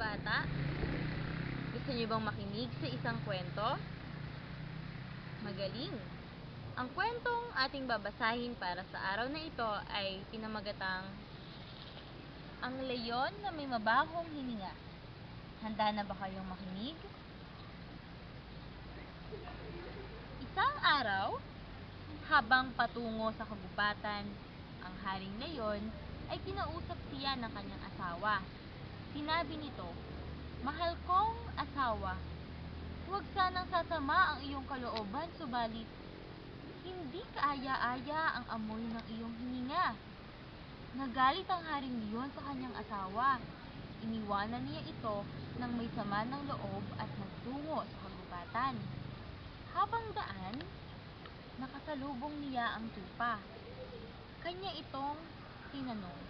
bata? Gusto niyo bang makinig sa isang kwento? Magaling! Ang kwentong ating babasahin para sa araw na ito ay pinamagatang Ang Leyon na May Mabahong Hininga. Handa na ba kayong makinig? Isang araw, habang patungo sa kagubatan, ang Haring Leyon ay kinausap siya ng kanyang asawa. Sinabi nito, "Mahal kong asawa, huwag sanang sasama ang iyong kalooban, subalit hindi kaaya-aya ang amoy ng iyong hininga." Nagalit ang Haring Leyon sa kanyang asawa. Iniwanan niya ito ng may sama ng loob at nagtungo sa kagubatan. Habang daan, nakasalubong niya ang tupa. Kanya itong tinanong,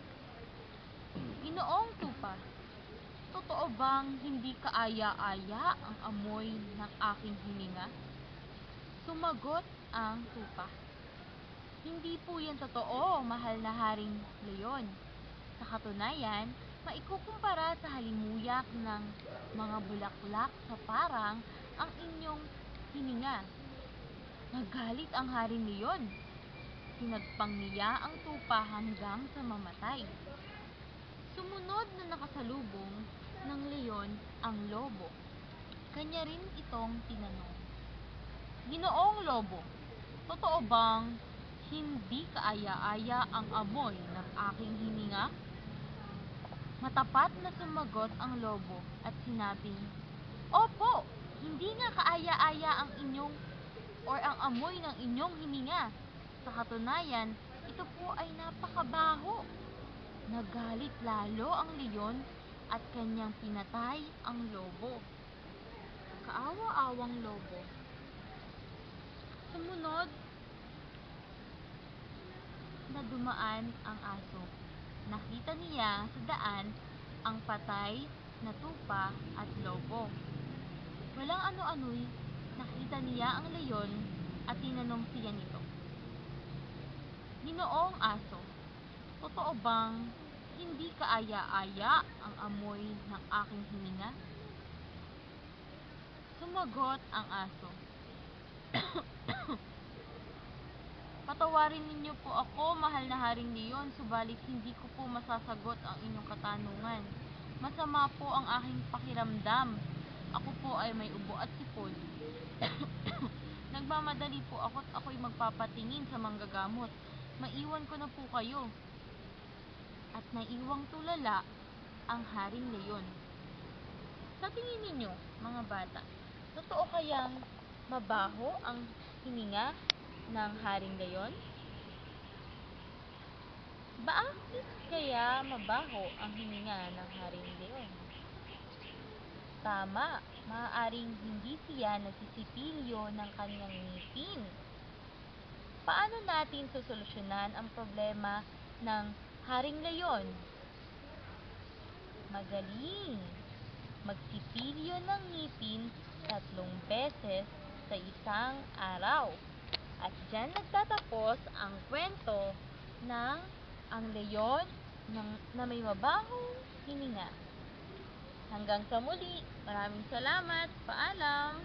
"Ginoong tupa, totoo bang hindi kaaya-aya ang amoy ng aking hininga?" Sumagot ang tupa, "Hindi po yan totoo, mahal na Haring Leyon. Sa katunayan, maikukumpara sa halimuyak ng mga bulaklak sa parang ang inyong hininga." Nagalit ang Haring Leyon. Tinagpang niya ang tupa hanggang sa mamatay. Sumunod na nakasalubong ng leyon ang lobo. Kanya rin itong tinanong, "Ginoong lobo, totoo bang hindi kaaya-aya ang amoy ng aking hininga?" Matapat na sumagot ang lobo at sinabing, "Opo, hindi nga kaaya-aya ang ang amoy ng inyong hininga. Sa katunayan, ito po ay napakabaho." Nagalit lalo ang leyon at kanyang pinatay ang lobo. Kaawa-awang lobo. Sumunod na dumaan ang aso. Nakita niya sa daan ang patay na tupa at lobo. Walang ano-ano'y nakita niya ang leyon at tinanong siya nito, "Ginoong aso, totoo bang hindi kaaya-aya ang amoy ng aking hininga?" Sumagot ang aso, "Patawarin ninyo po ako, mahal na Haring Leyon, subalit hindi ko po masasagot ang inyong katanungan. Masama po ang aking pakiramdam. Ako po ay may ubo at sipon. Nagmamadali po ako't ako'y magpapatingin sa manggagamot. Maiwan ko na po kayo." At naiwang tulala ang Haring Leyon. Sa tingin ninyo, mga bata, totoo kayang mabaho ang hininga ng Haring Leyon? Bakit kaya mabaho ang hininga ng Haring Leyon? Tama, maaaring hindi siya nagsisipilyo ng kanyang ngipin. Paano natin sosolusyonan ang problema ng Haring Leyon? Magaling! Magsipilyo ng ngipin 3 beses sa isang araw. At diyan nagtatapos ang kwento ng Ang Leyon na May Mabahong Hininga. Hanggang sa muli, maraming salamat, paalam!